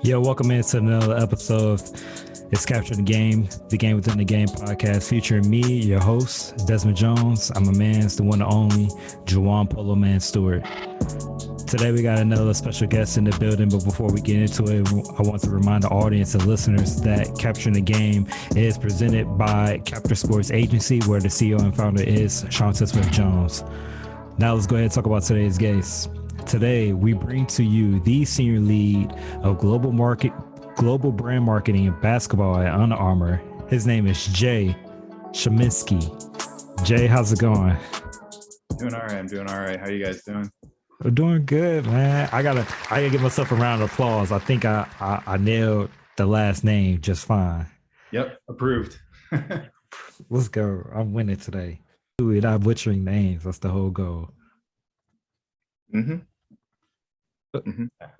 Yo, welcome into another episode of It's Capture the Game Within the Game podcast, featuring me, your host, Desmond Jones. I'm a man's the one and only Juwan Polo Man Stewart. Today we got another special guest in the building, but before we get into it, I want to remind the audience and listeners that Capturing the Game is presented by Capture Sports Agency, where the CEO and founder is Sean Smith Jones. Now let's go ahead and talk about today's guest. Today, we bring to you the senior lead of global brand marketing and basketball at Under Armour. His name is Jay Shemenski. Jay, how's it going? Doing all right. I'm doing all right. How you guys doing? We're doing good, man. I gotta give myself a round of applause. I think I nailed the last name just fine. Yep, approved. Let's go. I'm winning today. Without butchering names, that's the whole goal.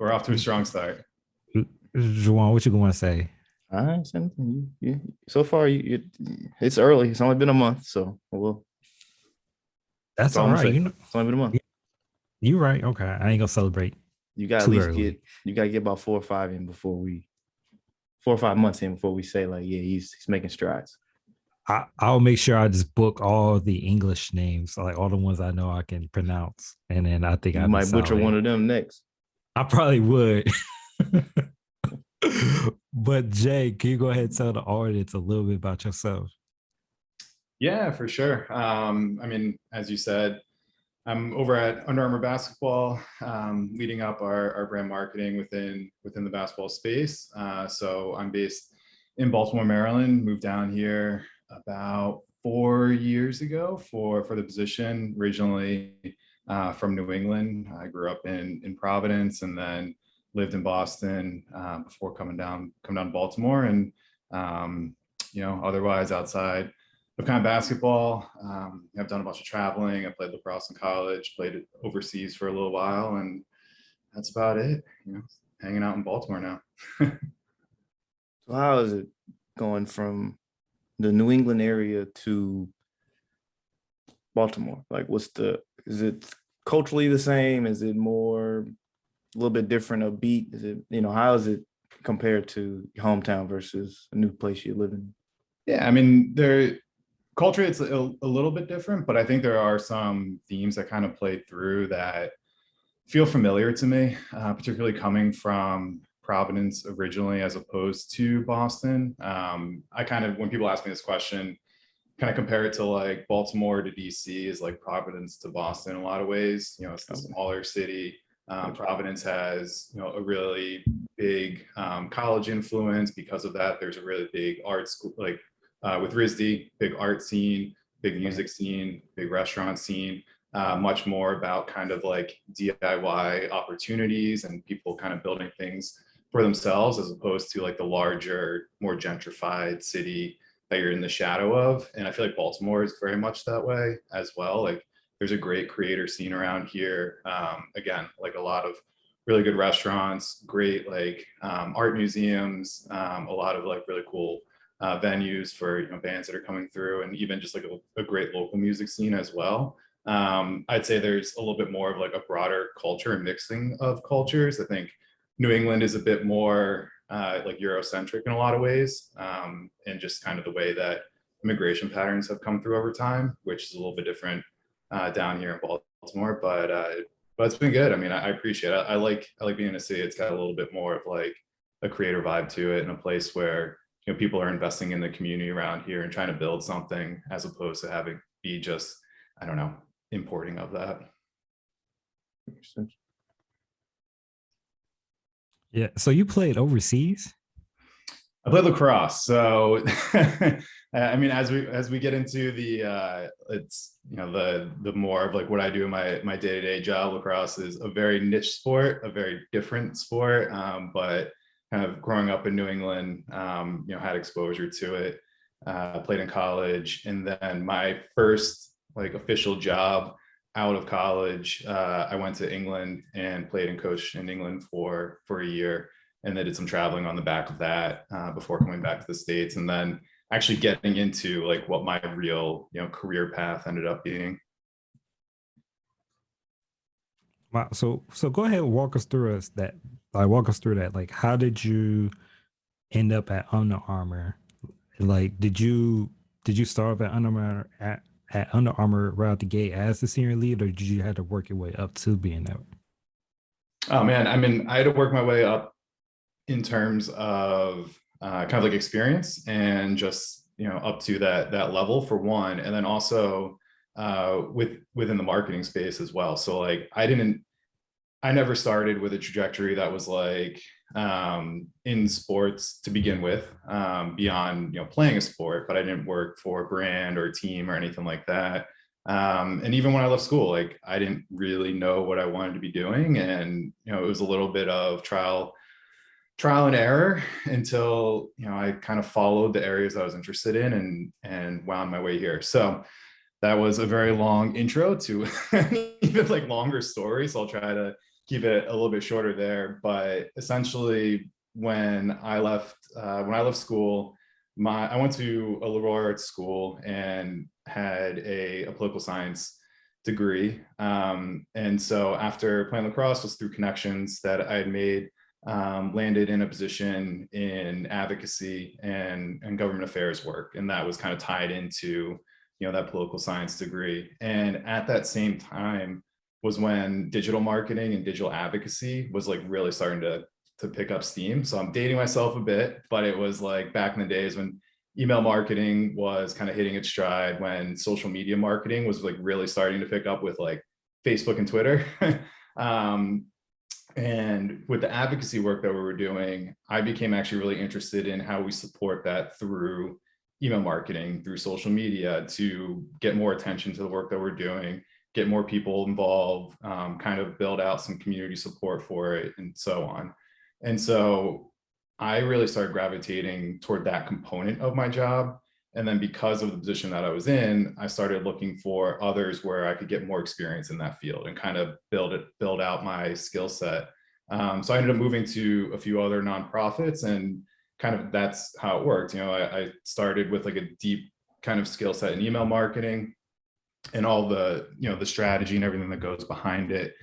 We're off to a strong start. Juwan, what you gonna say? So far, it's early. It's only been a month, so that's all right. It's only been a month. You right? Okay, I ain't gonna celebrate. You got at least get about 4 or 5 in before 4 or 5 months in before we say like, yeah, he's making strides. I'll make sure I just book all the English names, like all the ones I know I can pronounce, and then I think I might butcher one of them next. I probably would. But Jay, can you go ahead and tell the audience a little bit about yourself? Yeah, for sure. I mean, as you said, I'm over at Under Armour basketball, leading up our brand marketing within the basketball space. So I'm based in Baltimore, Maryland. Moved down here about 4 years ago for the position. Originally from New England. I grew up in Providence and then lived in Boston before coming down to Baltimore. And otherwise outside of kind of basketball, I've done a bunch of traveling. I played lacrosse in college, played overseas for a little while, and that's about it. Hanging out in Baltimore now. So how is it going from the New England area to Baltimore? Like, is it culturally the same? Is it more a little bit different, a beat? Is it, how is it compared to your hometown versus a new place you live in? Yeah, I mean, culturally it's a little bit different, but I think there are some themes that kind of play through that feel familiar to me, particularly coming from Providence originally as opposed to Boston. I kind of, when people ask me this question, kind of compare it to like Baltimore to DC is like Providence to Boston in a lot of ways. It's a smaller city. Providence has a really big college influence. Because of that, there's a really big art school, like with RISD, big art scene, big music scene, big restaurant scene. Much more about kind of like DIY opportunities and people kind of building things for themselves, as opposed to like the larger, more gentrified city that you're in the shadow of. And I feel like Baltimore is very much that way as well. Like there's a great creator scene around here. Again, like a lot of really good restaurants, great like art museums, a lot of like really cool venues for bands that are coming through, and even just like a great local music scene as well. I'd say there's a little bit more of like a broader culture and mixing of cultures. I think New England is a bit more like Eurocentric in a lot of ways, and just kind of the way that immigration patterns have come through over time, which is a little bit different down here in Baltimore. But it's been good. I mean, I appreciate it. I like being in a city. It's got a little bit more of like a creator vibe to it, and a place where people are investing in the community around here and trying to build something, as opposed to having be just, I don't know, importing of that. Yeah. So you played overseas? I played lacrosse. So I mean, as we get into the it's the more of like what I do in my day-to-day job, lacrosse is a very niche sport, a very different sport. But kind of growing up in New England, had exposure to it. Played in college, and then my first like official job out of college, I went to England and played and coached in England for a year, and then did some traveling on the back of that before coming back to the States, and then actually getting into like what my real career path ended up being. Wow. So go ahead and walk us through that Like, walk us through that. Like, how did you end up at Under Armour? Like, did you start off at Under Armour at Under Armour right out the gate as the senior lead, or did you have to work your way up to being that? Oh man, I mean, I had to work my way up in terms of kind of like experience and just up to that level for one, and then also within the marketing space as well. So like I never started with a trajectory that was like in sports to begin with, beyond playing a sport, but I didn't work for a brand or a team or anything like that. And even when I left school, like I didn't really know what I wanted to be doing, and it was a little bit of trial and error until I kind of followed the areas I was interested in and wound my way here. So that was a very long intro to even like longer story. So I'll try to keep it a little bit shorter there. But essentially, when I left school, I went to a liberal arts school and had a political science degree. And so after playing lacrosse, was through connections that I had made, landed in a position in advocacy and government affairs work, and that was kind of tied into that political science degree. And at that same time was when digital marketing and digital advocacy was like really starting to pick up steam. So I'm dating myself a bit, but it was like back in the days when email marketing was kind of hitting its stride, when social media marketing was like really starting to pick up with like Facebook and Twitter. And with the advocacy work that we were doing, I became actually really interested in how we support that through email marketing, through social media, to get more attention to the work that we're doing, get more people involved, kind of build out some community support for it, and so on. And so I really started gravitating toward that component of my job. And then because of the position that I was in, I started looking for others where I could get more experience in that field and kind of build out my skill set. So I ended up moving to a few other nonprofits, and kind of that's how it worked. I started with like a deep kind of skill set in email marketing and all the the strategy and everything that goes behind it.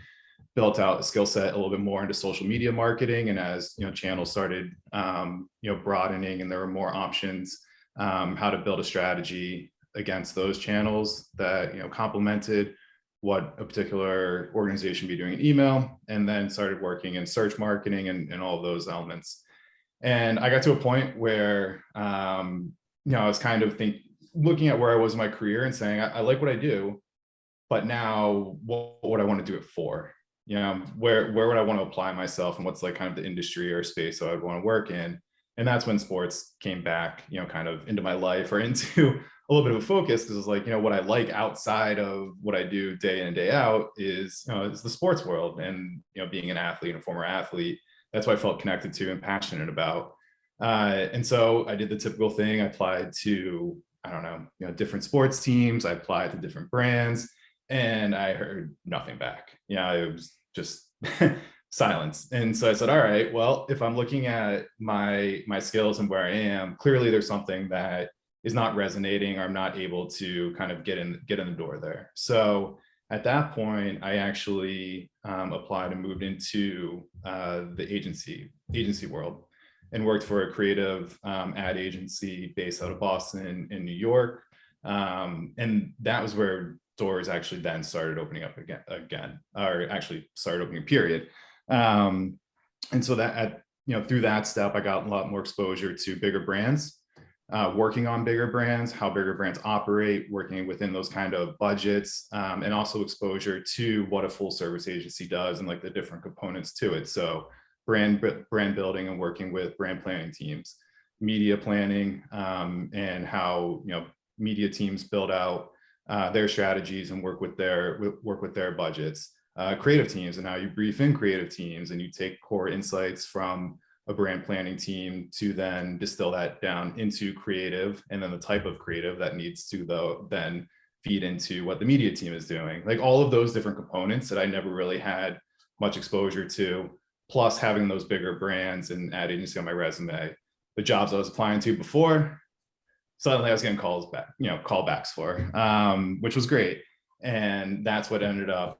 Built out a skill set a little bit more into social media marketing, and as channels started broadening and there were more options, how to build a strategy against those channels that complemented what a particular organization be doing in email, and then started working in search marketing and all of those elements. And I got to a point where I was kind of looking at where I was in my career and saying, I like what I do, but now what would I want to do it for? Where would I want to apply myself, and what's like kind of the industry or space that I'd want to work in? And that's when sports came back, kind of into my life, or into a little bit of a focus, because it's like, what I like outside of what I do day in and day out is the sports world, and being an athlete and a former athlete, that's what I felt connected to and passionate about. And so I did the typical thing. I applied to, I don't know, different sports teams. I applied to different brands, and I heard nothing back. It was just silence. And so I said, all right, well, if I'm looking at my skills and where I am, clearly there's something that is not resonating, or I'm not able to kind of get in the door there. So at that point, I actually applied and moved into the agency world, and worked for a creative ad agency based out of Boston in New York. And that was where doors actually then started opening up again, or actually started opening, period. And so that through that step, I got a lot more exposure to bigger brands, working on bigger brands, how bigger brands operate, working within those kind of budgets, and also exposure to what a full service agency does and like the different components to it. So brand building and working with brand planning teams, media planning, and how media teams build out their strategies and work with their budgets, creative teams, and how you brief in creative teams, and you take core insights from a brand planning team to then distill that down into creative, and then the type of creative that needs to then feed into what the media team is doing. Like all of those different components that I never really had much exposure to, plus having those bigger brands and ad agency on my resume. The jobs I was applying to before, suddenly I was getting callbacks for, which was great. And that's what ended up,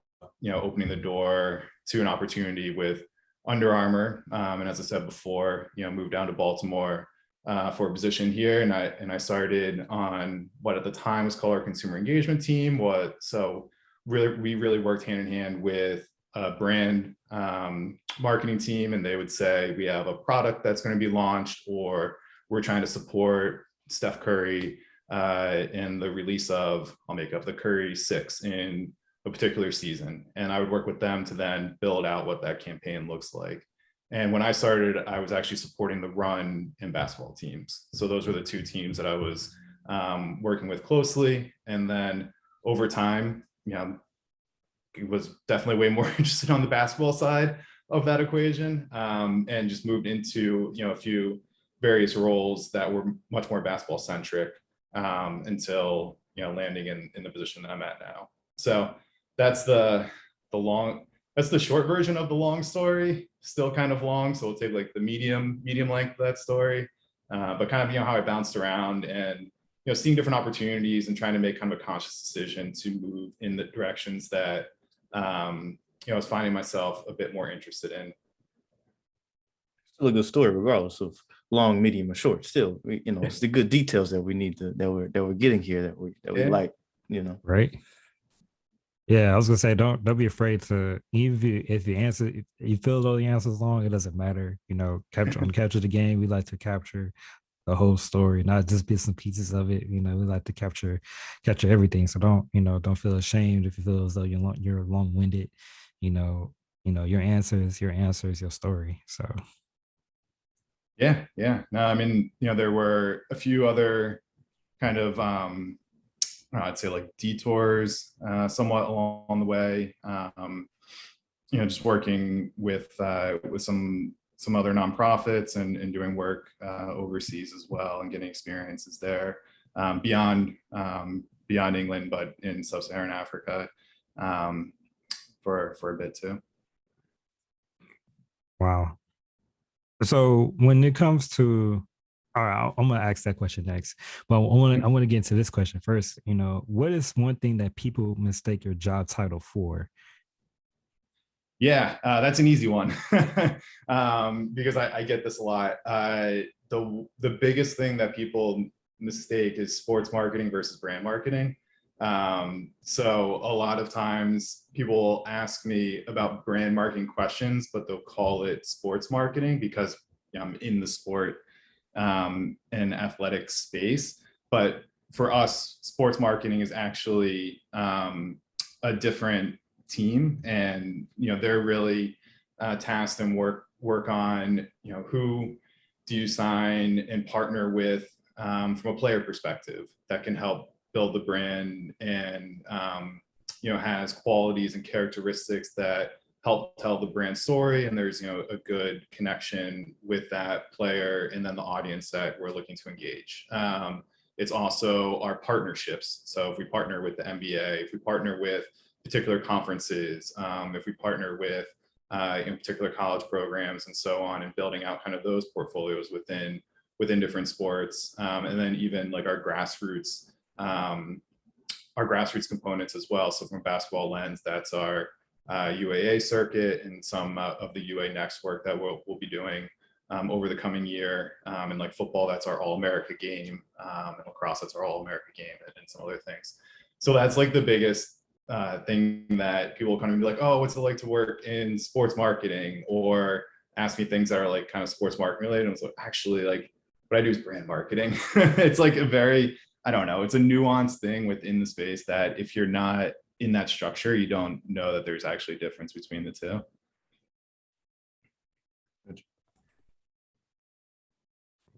opening the door to an opportunity with Under Armour, and as I said before, moved down to Baltimore for a position here, and I started on what at the time was called our consumer engagement team. We really worked hand in hand with a brand marketing team, and they would say we have a product that's going to be launched, or we're trying to support Steph Curry in the release of, I'll make up, the Curry 6 in a particular season. And I would work with them to then build out what that campaign looks like. And when I started, I was actually supporting the run and basketball teams. So those were the two teams that I was working with closely. And then over time, it was definitely way more interested on the basketball side of that equation, and just moved into a few various roles that were much more basketball centric until landing in the position that I'm at now. So that's the short version of the long story. Still kind of long, so we'll take like the medium length of that story, but kind of how I bounced around and seeing different opportunities and trying to make kind of a conscious decision to move in the directions that I was finding myself a bit more interested in. Still a good story, regardless of long, medium, or short. Still, it's the good details that we need that we're getting here that we like. Right. Yeah, I was gonna say don't be afraid to, even if you answer, if you feel though the answer's long, it doesn't matter. Capture the game. We like to capture the whole story, not just bits and pieces of it. We like to capture everything. So don't feel ashamed if you feel as though you're long-winded. Your answer is your story. So yeah. No, I mean, there were a few other kind of I'd say like detours somewhat along the way. Just working with some other nonprofits and doing work overseas as well, and getting experiences there beyond England, but in sub-Saharan Africa for a bit too. Wow. So when it comes to, all right, I'm gonna ask that question next, but I want to get into this question first. What is one thing that people mistake your job title for? Yeah, that's an easy one because I get this a lot. The biggest thing that people mistake is sports marketing versus brand marketing. So a lot of times people ask me about brand marketing questions, but they'll call it sports marketing because I'm in the sport and athletic space. But for us, sports marketing is actually a different team, and they're really tasked and work on who do you sign and partner with from a player perspective that can help build the brand and has qualities and characteristics that help tell the brand story, and there's a good connection with that player and then the audience that we're looking to engage. It's also our partnerships. So if we partner with the NBA, if we partner with particular conferences, if we partner with particular college programs and so on, and building out kind of those portfolios within different sports, and then even like our grassroots components as well. So from a basketball lens, that's our UAA circuit and some of the UA Next work that we'll be doing over the coming year. And like football, that's our All-America game, and lacrosse, that's our All-America game, and some other things. So that's like the biggest thing that people kind of be like, oh, what's it like to work in sports marketing, or ask me things that are like kind of sports marketing related. And it's like, actually, like what I do is brand marketing. It's like a very, I don't know, it's a nuanced thing within the space that if you're not in that structure, you don't know that there's actually a difference between the two.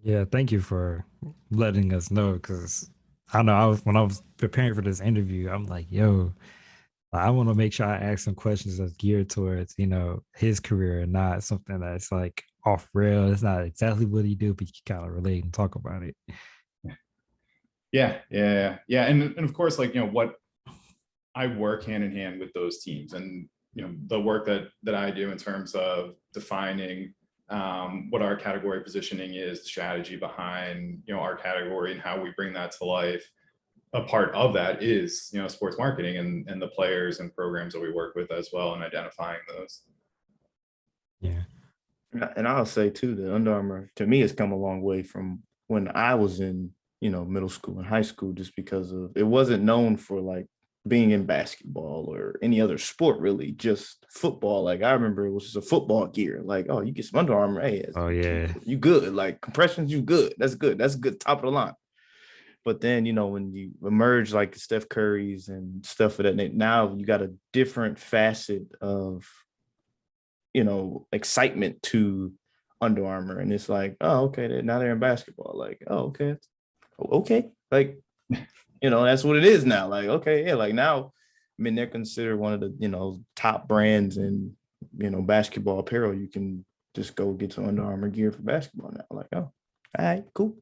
Yeah, thank you for letting us know, because I know when I was preparing for this interview, I'm like, yo, I want to make sure I ask some questions that's geared towards, his career, and not something that's like off rail. It's not exactly what he do, but you can kind of relate and talk about it. Yeah. And of course, like, what I work hand in hand with those teams, and, the work that I do in terms of defining what our category positioning is, the strategy behind, our category and how we bring that to life. A part of that is, sports marketing and the players and programs that we work with as well, and identifying those. Yeah. And I'll say too, the Under Armour to me has come a long way from when I was in, middle school and high school, just because of it wasn't known for like being in basketball or any other sport, really, just football. Like I remember it was just a football gear. Like, oh, you get some Under Armour, hey, Oh yeah. you good. Like compressions, you good. That's good. That's good. Top of the line. But then, when you emerge like Steph Curry's and stuff of that, now you got a different facet of, excitement to Under Armour. And it's like, oh, okay, now they're in basketball. Like, oh, okay. Like, that's what it is now. Like, okay, yeah, like now, I mean, they're considered one of the, top brands in, basketball apparel. You can just go get some Under Armour gear for basketball now. Like, oh, all right, cool.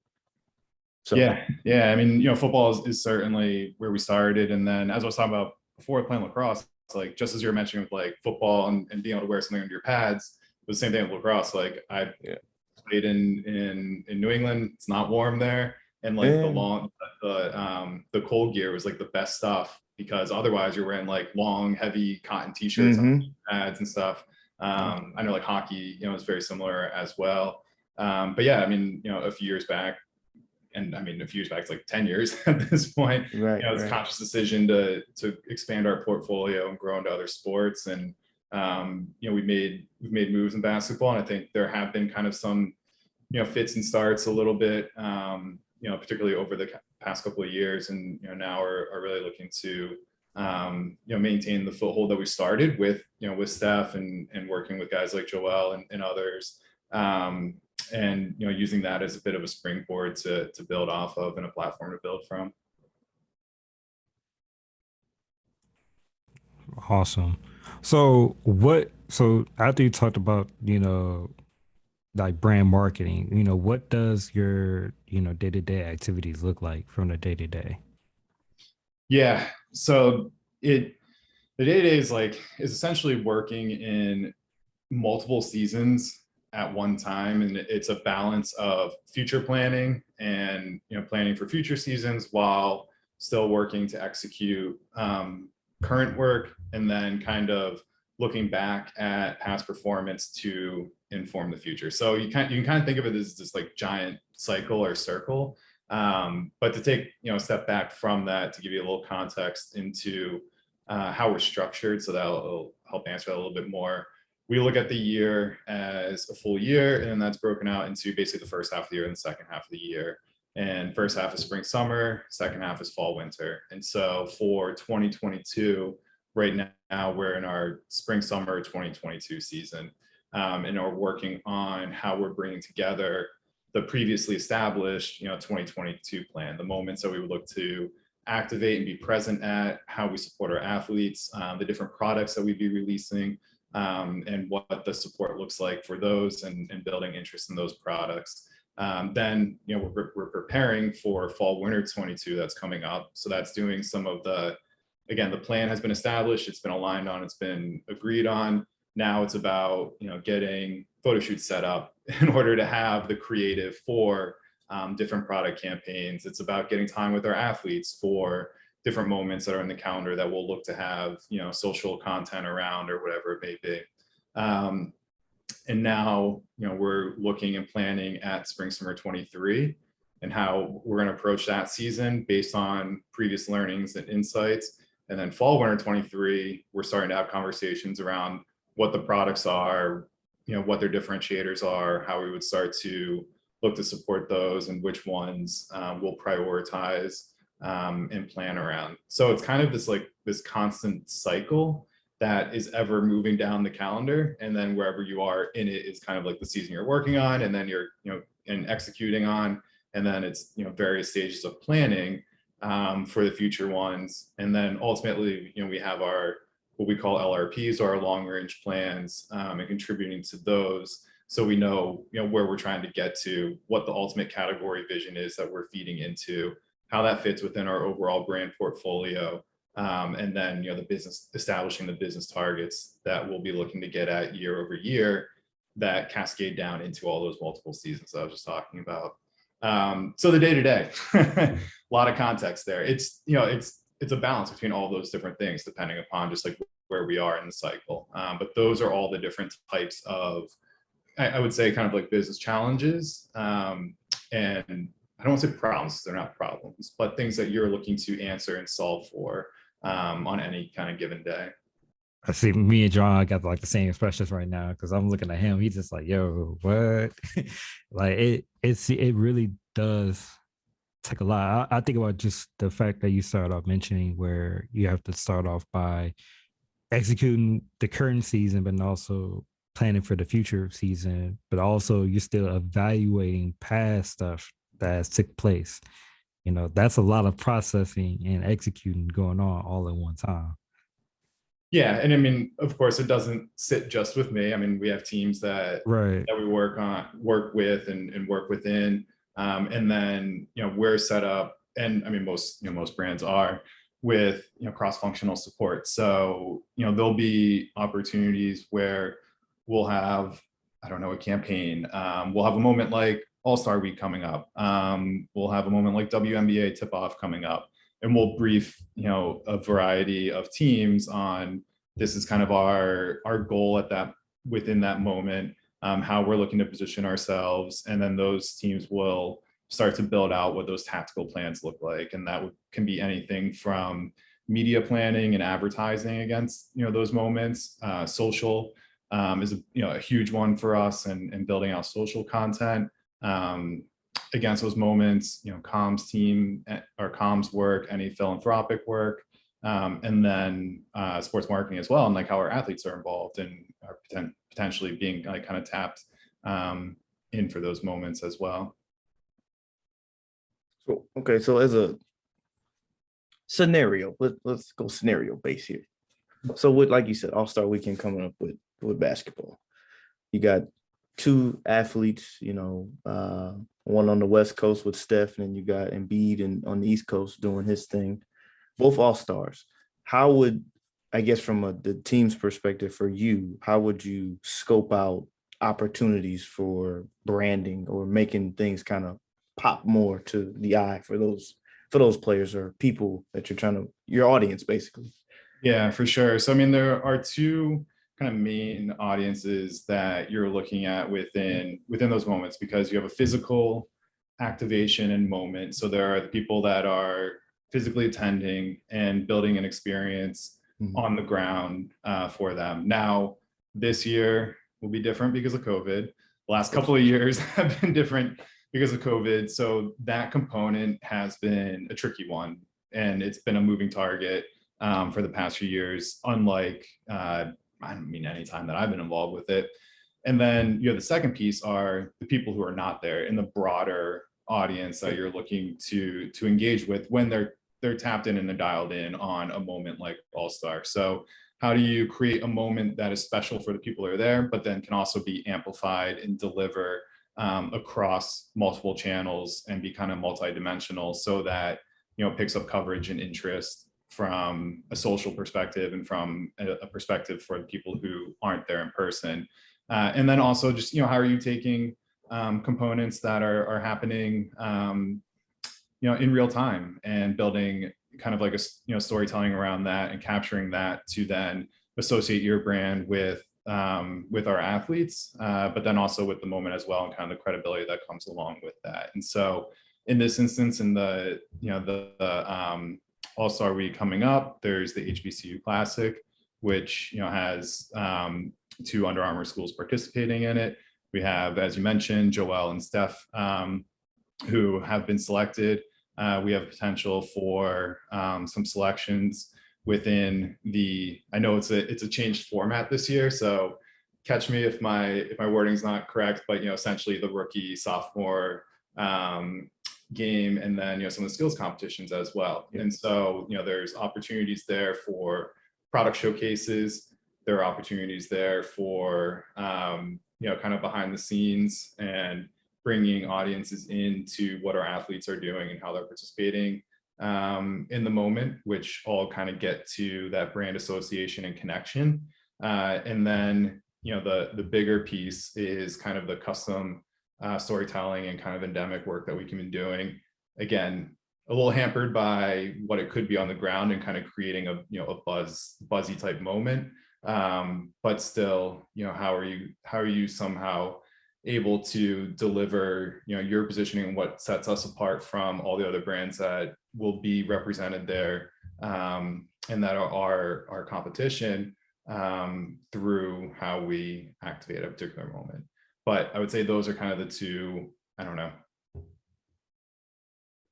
So yeah. I mean, football is certainly where we started. And then as I was talking about before playing lacrosse, like just as you were mentioning with like football and being able to wear something under your pads, it was the same thing with lacrosse. Like I played in New England. It's not warm there. And like the cold gear was like the best stuff because otherwise you're wearing like long, heavy cotton t-shirts on pads and stuff. I know like hockey, is very similar as well. But yeah, I mean, a few years back, and I mean, a few years back, it's like 10 years at this point. Right, it's a conscious decision to expand our portfolio and grow into other sports. And we've made moves in basketball, and I think there have been kind of some fits and starts a little bit, particularly over the past couple of years, and now are really looking to maintain the foothold that we started with with Steph and working with guys like Joel and others. And using that as a bit of a springboard to build off of and a platform to build from. Awesome. So after you talked about, like brand marketing, what does your, day-to-day activities look like from the day-to-day? Yeah. So the day-to-day is essentially working in multiple seasons at one time, and it's a balance of future planning and planning for future seasons while still working to execute current work, and then kind of looking back at past performance to inform the future. So you can kind of think of it as this like giant cycle or circle, but to take a step back from that to give you a little context into how we're structured, so that'll help answer that a little bit more. We look at the year as a full year, and then that's broken out into basically the first half of the year and the second half of the year. And first half is spring, summer, second half is fall, winter. And so for 2022, right now we're in our spring, summer 2022 season, and are working on how we're bringing together the previously established, 2022 plan, the moments that we would look to activate and be present at, how we support our athletes, the different products that we'd be releasing, and what the support looks like for those, and building interest in those products. Then we're preparing for fall winter 22 that's coming up. So that's doing some of the plan has been established, it's been aligned on, it's been agreed on. Now it's about getting photo shoots set up in order to have the creative for different product campaigns. It's about getting time with our athletes for different moments that are in the calendar that we'll look to have, social content around or whatever it may be. And now, we're looking and planning at spring, summer 23 and how we're going to approach that season based on previous learnings and insights. And then fall, winter 23, we're starting to have conversations around what the products are, what their differentiators are, how we would start to look to support those, and which ones we'll prioritize and plan around. So it's kind of this constant cycle that is ever moving down the calendar, and then wherever you are in it is kind of like the season you're working on, and then you're and executing on, and then it's various stages of planning for the future ones, and then ultimately we have our what we call LRPs, or our long range plans, and contributing to those, so we know where we're trying to get to, what the ultimate category vision is that we're feeding into, how that fits within our overall brand portfolio, and then establishing the business targets that we'll be looking to get at year over year, that cascade down into all those multiple seasons that I was just talking about. So the day to day, a lot of context there. It's it's a balance between all those different things depending upon just like where we are in the cycle. But those are all the different types of I would say kind of like business challenges, and I don't want to say problems, they're not problems, but things that you're looking to answer and solve for on any kind of given day. I see me and John got like the same expressions right now because I'm looking at him. He's just like, "Yo, what?" Like it really does take a lot. I think about just the fact that you started off mentioning where you have to start off by executing the current season, but also planning for the future season, but also you're still evaluating past stuff that has took place. You know, that's a lot of processing and executing going on all at one time. Yeah, and I mean, of course, it doesn't sit just with me. I mean, we have teams that Right. we work with, and work within, and then we're set up, and I mean, most brands are with cross-functional support. So there'll be opportunities where we'll have, I don't know, a campaign. We'll have a moment like All-Star Week coming up. We'll have a moment like WNBA tip-off coming up, and we'll brief a variety of teams on this is kind of our goal at that within that moment, how we're looking to position ourselves, and then those teams will start to build out what those tactical plans look like, and that can be anything from media planning and advertising against those moments. Social is a huge one for us, and building out social content against those moments, comms team or comms work, any philanthropic work, and then sports marketing as well, and like how our athletes are involved and are potentially being like kind of tapped in for those moments as well. So, okay, so as a scenario, let's go scenario based here. So with, like you said, All-Star Weekend coming up with basketball, you got two athletes, one on the West Coast with Steph, and you got Embiid and on the East Coast doing his thing, both All-Stars. How would, I guess from the team's perspective for you, how would you scope out opportunities for branding or making things kind of pop more to the eye for those players or people that you're trying to, your audience basically? Yeah, for sure. So I mean, there are two kind of main audiences that you're looking at within those moments, because you have a physical activation and moment. So there are the people that are physically attending and building an experience on the ground for them. Now, this year will be different because of COVID. The last couple of years have been different because of COVID. So that component has been a tricky one, and it's been a moving target for the past few years, unlike, I don't mean any time that I've been involved with it. And then you have the second piece are the people who are not there in the broader audience that you're looking to engage with when they're tapped in and they're dialed in on a moment like All-Star. So how do you create a moment that is special for the people who are there, but then can also be amplified and deliver across multiple channels and be kind of multidimensional, so that picks up coverage and interest from a social perspective and from a perspective for the people who aren't there in person. And then also just, how are you taking components that are happening, in real time, and building kind of like a, storytelling around that and capturing that to then associate your brand with our athletes, but then also with the moment as well, and kind of the credibility that comes along with that. And so in this instance, in the All-Star Week coming up, there's the HBCU Classic, which has two Under Armour schools participating in it. We have, as you mentioned, Joel and Steph, who have been selected. We have potential for some selections within the, I know it's a changed format this year, so catch me if my wording is not correct, but essentially the rookie, sophomore game, and then some of the skills competitions as well. And so there's opportunities there for product showcases. There are opportunities there for kind of behind the scenes and bringing audiences into what our athletes are doing and how they're participating in the moment, which all kind of get to that brand association and connection. And then the bigger piece is kind of the custom storytelling and kind of endemic work that we can be doing. Again, a little hampered by what it could be on the ground and kind of creating a buzzy type moment, but still, how are you somehow able to deliver, your positioning and what sets us apart from all the other brands that will be represented there, and that are our competition, through how we activate at a particular moment. But I would say those are kind of the two, I don't know,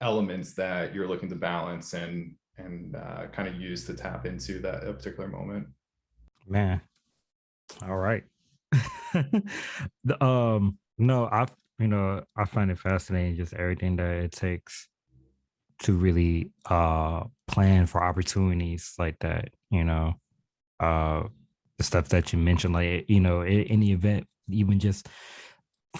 elements that you're looking to balance and kind of use to tap into that a particular moment. Man, all right. No, I find it fascinating, just everything that it takes to really plan for opportunities like that. The stuff that you mentioned, like any event, even just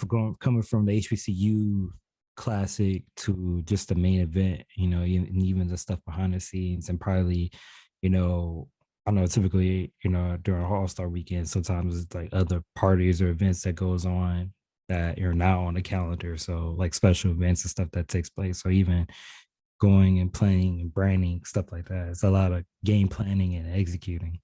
coming from the HBCU classic to just the main event, and even the stuff behind the scenes, and probably, I know typically, during All-Star weekend, sometimes it's like other parties or events that goes on that are now on the calendar. So like special events and stuff that takes place. So even going and playing and branding, stuff like that. It's a lot of game planning and executing.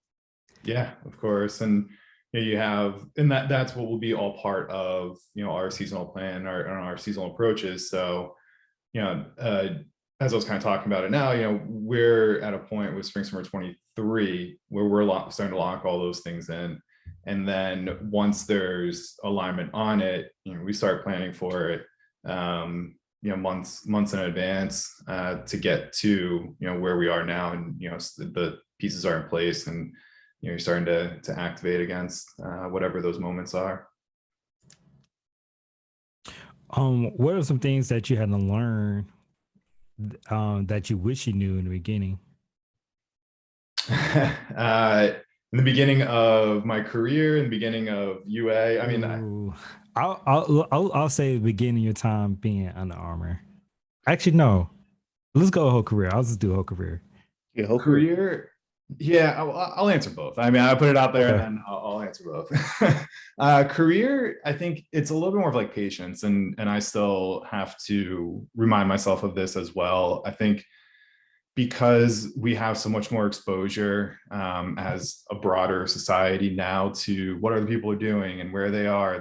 Yeah, of course. And you have, and that's what will be all part of, our seasonal plan, our seasonal approaches. So, as I was kind of talking about it now, we're at a point with Spring Summer 23 where we're starting to lock all those things in. And then once there's alignment on it, we start planning for it, months in advance, to get to, where we are now. And, the pieces are in place, and, you're starting to activate against whatever those moments are. What are some things that you had to learn that you wish you knew in the beginning? In the beginning of my career, in the beginning of UA, I mean, I'll say the beginning of your time being Under Armour. Actually, no. Let's go whole career. I'll just do whole career. Yeah, whole career. Yeah, I'll answer both. I mean, I put it out there, Okay. and then I'll answer both. Career, I think it's a little bit more of like patience, and I still have to remind myself of this as well. I think because we have so much more exposure, as a broader society now, to what other people are doing and where they are,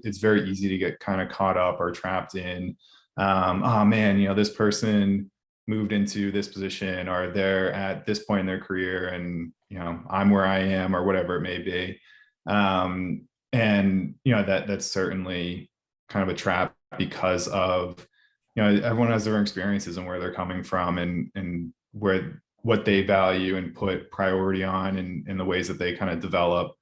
it's very easy to get kind of caught up or trapped in, oh man, this person moved into this position, or they're at this point in their career, and I'm where I am, or whatever it may be. And that's certainly kind of a trap, because of everyone has their own experiences and where they're coming from, and what they value and put priority on, and the ways that they kind of develop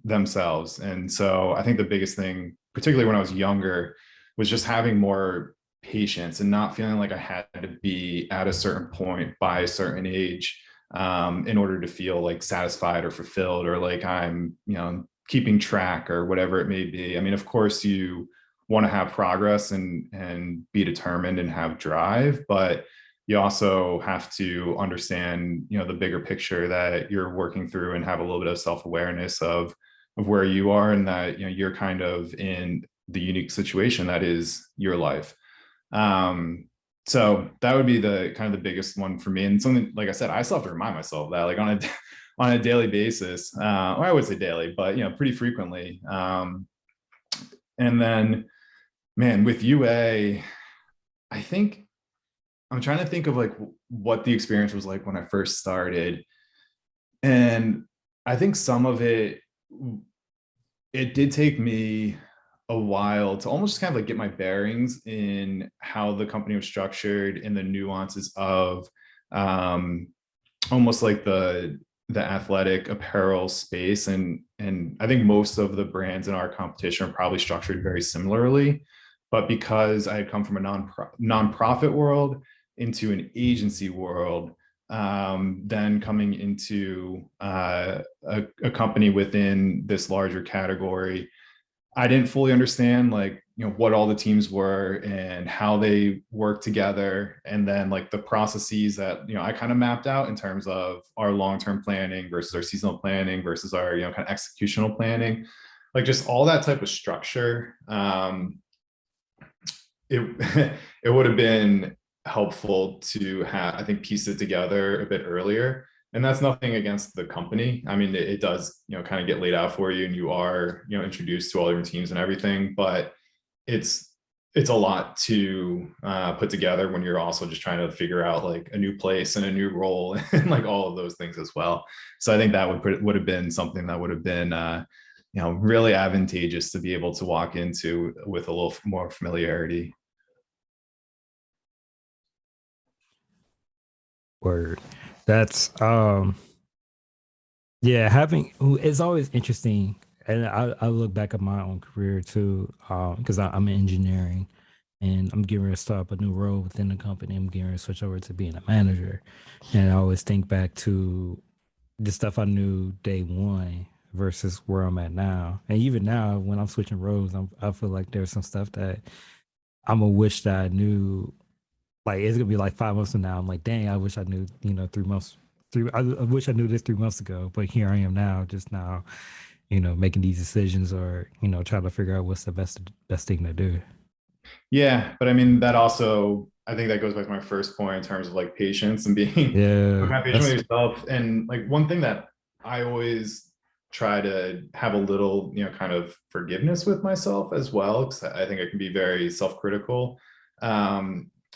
themselves. And so I think the biggest thing, particularly when I was younger, was just having more patience and not feeling like I had to be at a certain point by a certain age, in order to feel like satisfied or fulfilled, or like I'm keeping track, or whatever it may be. I mean, of course you want to have progress and be determined and have drive, but you also have to understand the bigger picture that you're working through, and have a little bit of self-awareness of where you are, and that you're kind of in the unique situation that is your life. So that would be the kind of the biggest one for me, and something, like I said, I still have to remind myself of that, like on a daily basis, or I would say daily, but pretty frequently. And then, man, with UA, I think I'm trying to think of like what the experience was like when I first started, and I think some of it did take me a while to almost kind of like get my bearings in how the company was structured, and the nuances of almost like the athletic apparel space. And I think most of the brands in our competition are probably structured very similarly, but because I had come from a nonprofit world into an agency world, then coming into a company within this larger category, I didn't fully understand like what all the teams were and how they work together, and then like the processes that I kind of mapped out in terms of our long-term planning versus our seasonal planning versus our kind of executional planning, like just all that type of structure. It it would have been helpful to have, I think, piece it together a bit earlier. And that's nothing against the company. I mean, it does, kind of get laid out for you, and you are, introduced to all your teams and everything, but it's a lot to put together when you're also just trying to figure out like a new place and a new role and like all of those things as well. So I think that would have been something that would have been really advantageous to be able to walk into with a little more familiarity. Word. That's yeah, having it's always interesting. And I look back at my own career too, because I'm in engineering and I'm getting ready to start up a new role within the company. I'm getting ready to switch over to being a manager. And I always think back to the stuff I knew day one versus where I'm at now. And even now, when I'm switching roles, I feel like there's some stuff that I'm gonna wish that I knew. Like it's gonna be like 5 months from now. I'm like, dang, I wish I knew, 3 months. I wish I knew this 3 months ago. But here I am now, just now, making these decisions or trying to figure out what's the best thing to do. Yeah, but I mean that also, I think that goes back to my first point in terms of like patience and being Yeah, kind of patient with that's yourself. And like one thing that I always try to have a little, kind of forgiveness with myself as well, because I think I can be very self-critical,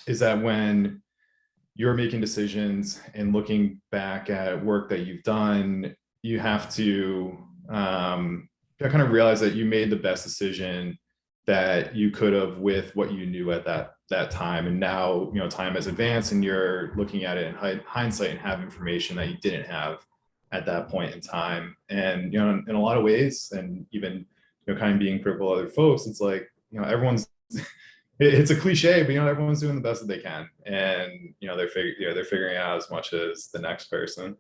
is that when you're making decisions and looking back at work that you've done, you have to kind of realize that you made the best decision that you could have with what you knew at that time. And now, time has advanced and you're looking at it in hindsight and have information that you didn't have at that point in time. And, in a lot of ways, and even, kind of being critical of other folks, it's like, everyone's it's a cliche, but everyone's doing the best that they can, and they're figuring out as much as the next person.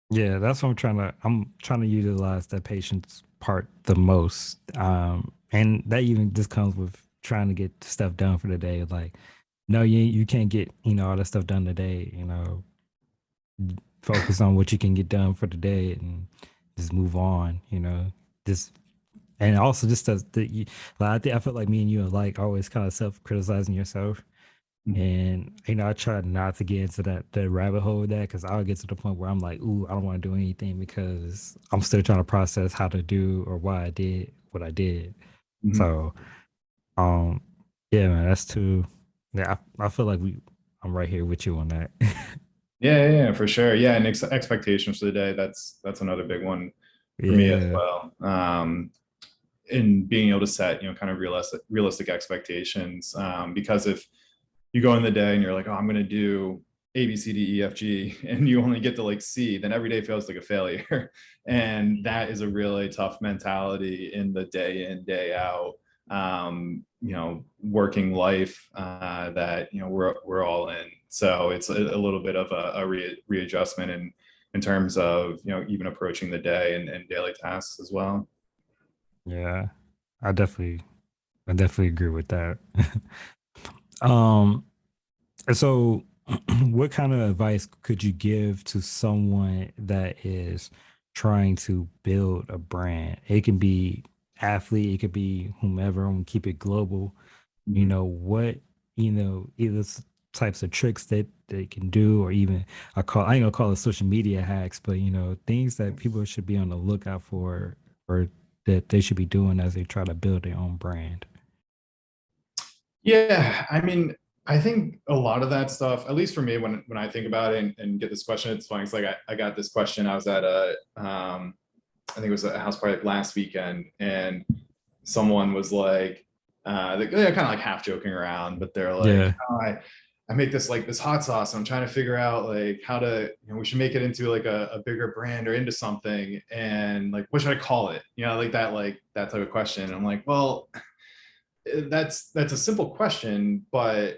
yeah, that's what I'm trying to utilize that patience part the most. And that even just comes with trying to get stuff done for the day. Like, no, you can't get, all that stuff done today, focus on what you can get done for the day and just move on, just and also just like I feel like me and you are like always kind of self-criticizing yourself. And I try not to get into that rabbit hole with that because I'll get to the point where I'm like, ooh, I don't want to do anything because I'm still trying to process how to do or why I did what I did. Mhm. So um yeah, man, that's too yeah, I feel like I'm right here with you on that. Yeah, for sure. Yeah, and expectations for the day. That's another big one for me as Yeah. well. In being able to set, kind of realistic expectations. Because if you go in the day and you're like, oh, I'm going to do A, B, C, D, E, F, G, and you only get to like C, then every day feels like a failure. And that is a really tough mentality in the day in, day out, working life that, we're all in. So it's a little bit of a readjustment in terms of, even approaching the day and daily tasks as well. Yeah. I definitely I definitely agree with that. um so what kind of advice could you give to someone that is trying to build a brand? It can be athlete, it could be whomever, and keep it global. Mhm. What, either types of tricks that they can do, or even I ain't gonna call it social media hacks, but things that people should be on the lookout for or that they should be doing as they try to build their own brand. Yeah, I mean, I think a lot of that stuff, at least for me, when I think about it and get this question, it's funny. It's like I got this question. I was at I think it was a house party like last weekend, and someone was like, they're kind of like half joking around, but they're like, Yeah. oh, I make this like this hot sauce. And I'm trying to figure out like how to, we should make it into like a bigger brand or into something. And like, what should I call it? Like that type of question. And I'm like, well, that's a simple question, but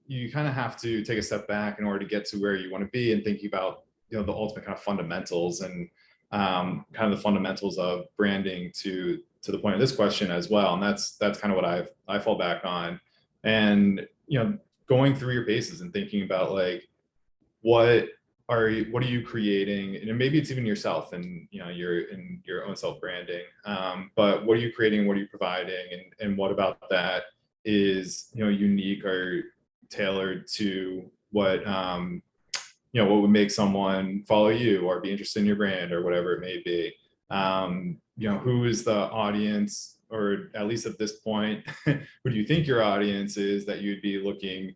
you kind of have to take a step back in order to get to where you want to be, and thinking about the ultimate kind of fundamentals and kind of the fundamentals of branding to the point of this question as well. And that's kind of what I fall back on, and going through your paces and thinking about like what what are you creating, and maybe it's even yourself and you're in your own self branding, but what are you creating, what are you providing, and what about that is unique or tailored to what what would make someone follow you or be interested in your brand or whatever it may be. Who is the audience, or at least at this point, who do you think your audience is that you'd be looking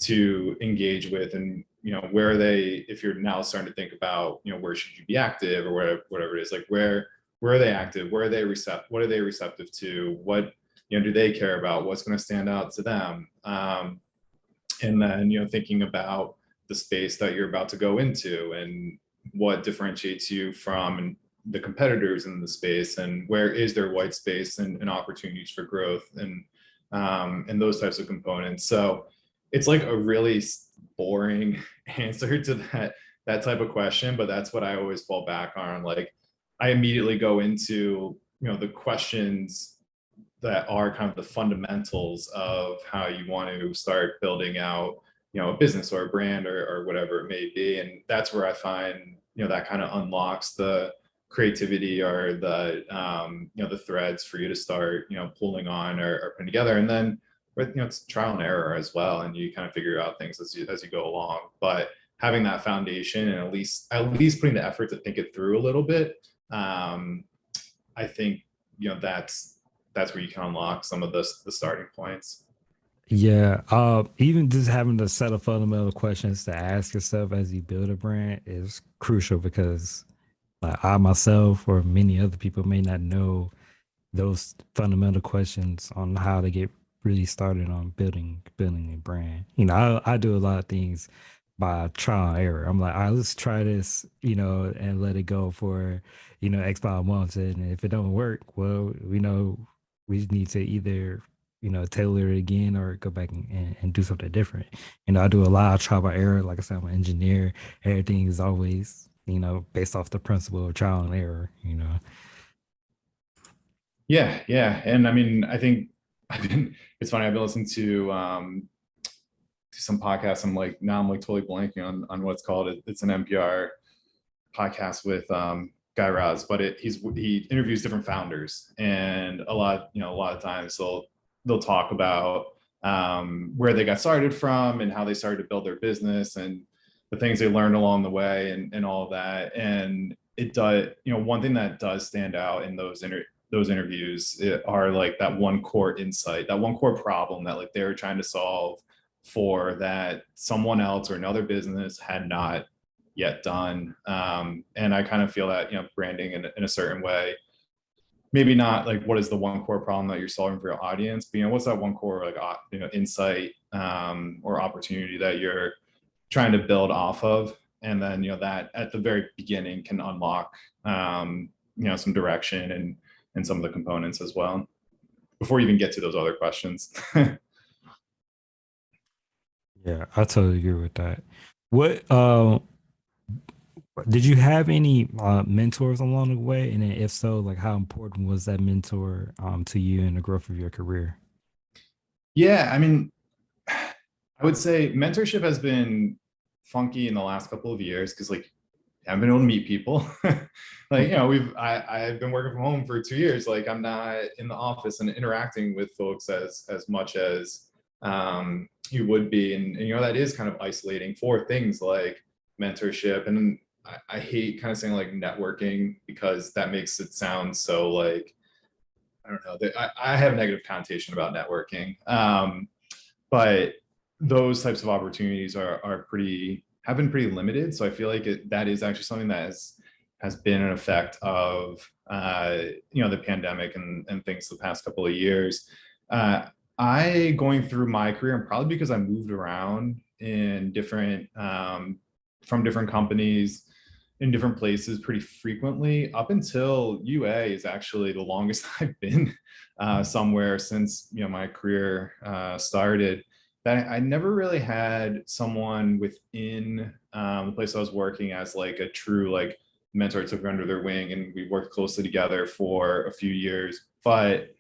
to engage with, and where are they, if you're now starting to think about where should you be active, or whatever it is, like where are they active, what are they receptive to, what do they care about, what's going to stand out to them, and then thinking about the space that you're about to go into and what differentiates you from the competitors in the space, and where is there white space and opportunities for growth, and those types of components. So it's like a really boring answer to that type of question, but that's what I always fall back on. Like, I immediately go into the questions that are kind of the fundamentals of how you want to start building out a business or a brand, or whatever it may be. And that's where I find that kind of unlocks the creativity, or the the threads for you to start pulling on, or putting together. And then it's trial and error as well, and you kind of figure out things as you go along. But having that foundation, and at least putting the effort to think it through a little bit, I think that's where you can unlock some of the starting points. Yeah. Even just having the set of fundamental questions to ask yourself as you build a brand is crucial, because like I myself or many other people may not know those fundamental questions on how to get really started on building a brand. I do a lot of things by trial and error. I'm like, all right, let's try this, and let it go for, X amount of months. And if it don't work, well, we need to either, tailor it again or go back and do something different. I do a lot of trial by error. Like I said, I'm an engineer. Everything is always, based off the principle of trial and error, Yeah. And I mean, I think it's funny, I've been listening to some podcasts. I'm like totally blanking on what's called. It's an NPR podcast with Guy Raz, but he interviews different founders, and a lot of times they'll talk about where they got started from, and how they started to build their business, and the things they learned along the way, and all of that. And it does, one thing that does stand out in those interviews are like that one core insight, that one core problem that like they were trying to solve for, that someone else or another business had not yet done. And I kind of feel that branding in a certain way, maybe not like what is the one core problem that you're solving for your audience, but what's that one core like insight or opportunity that you're trying to build off of, and then that at the very beginning can unlock some direction and some of the components as well, before you even get to those other questions. Yeah, I totally agree with that. What did you have any mentors along the way? And then if so, like how important was that mentor to you in the growth of your career? Yeah, I mean, I would say mentorship has been funky in the last couple of years, because like I haven't been able to meet people. Like, I've been working from home for 2 years. Like, I'm not in the office and interacting with folks as much as you would be. And that is kind of isolating for things like mentorship. And I hate kind of saying like networking, because that makes it sound so like, I don't know, I have a negative connotation about networking. But those types of opportunities have been pretty limited. So I feel like that is actually something that has been an effect of the pandemic and things the past couple of years. I, going through my career, and probably because I moved around in different from different companies in different places pretty frequently, up until UA is actually the longest I've been somewhere since my career started, that I never really had someone within the place I was working as like a true like mentor. I took her under their wing, and we worked closely together for a few years. But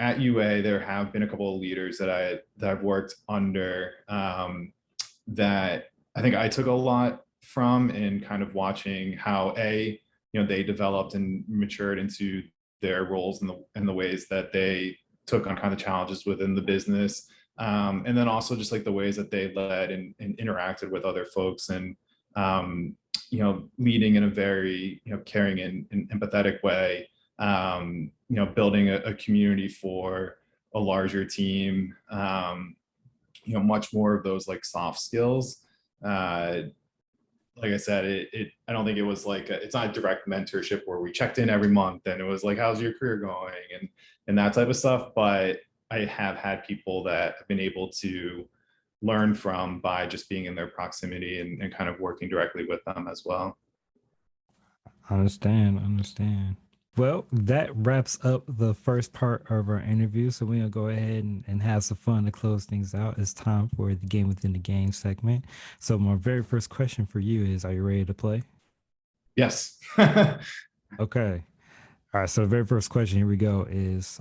at UA, there have been a couple of leaders that I've worked under that I think I took a lot from, and kind of watching how they developed and matured into their roles and the ways that they took on kind of challenges within the business. And then also just like the ways that they led and interacted with other folks, and leading in a very, caring and empathetic way, building a community for a larger team, much more of those like soft skills. Like I said, I don't think it was like it's not a direct mentorship where we checked in every month and it was like, how's your career going, and that type of stuff. But I have had people that have been able to learn from by just being in their proximity and kind of working directly with them as well. Understand. Well, that wraps up the first part of our interview. So we're gonna go ahead and have some fun to close things out. It's time for the game within the game segment. So my very first question for you is, are you ready to play? Yes. Okay. All right. So the very first question, here we go, is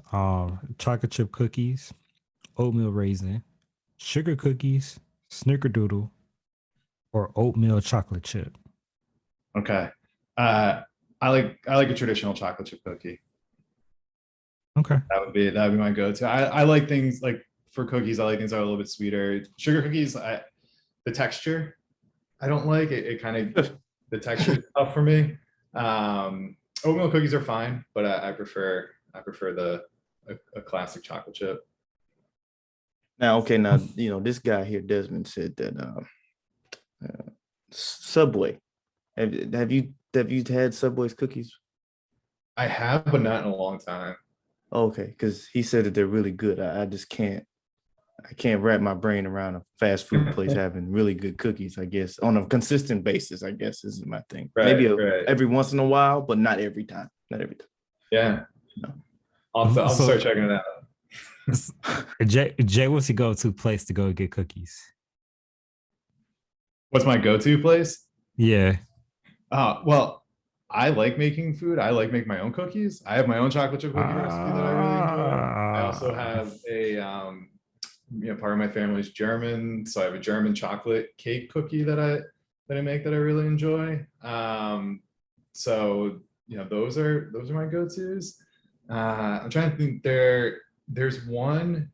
chocolate chip cookies, oatmeal raisin, sugar cookies, snickerdoodle, or oatmeal chocolate chip? Okay. I like a traditional chocolate chip cookie. Okay. That would be my go-to. I like things like, for cookies, I like things that are a little bit sweeter. Sugar cookies, the texture, I don't like it. It kind of the texture is tough for me. Oatmeal cookies are fine, but I prefer a classic chocolate chip. Now, okay, now this guy here, Desmond, said that Subway. Have you had Subway's cookies? I have, but not in a long time. Okay, because he said that they're really good. I just can't wrap my brain around a fast food place having really good cookies, I guess, on a consistent basis, I guess, is my thing. Right, maybe right. every once in a while, but not every time. Yeah. No. I'll start checking it out. Jay, what's your go-to place to go get cookies? What's my go-to place? Yeah. Well, I like making food. I like making my own cookies. I have my own chocolate chip cookie recipe that I really enjoy. I also have a part of my family is German, so I have a German chocolate cake cookie that I make that I really enjoy. So those are my go-tos. I'm trying to think. There's one,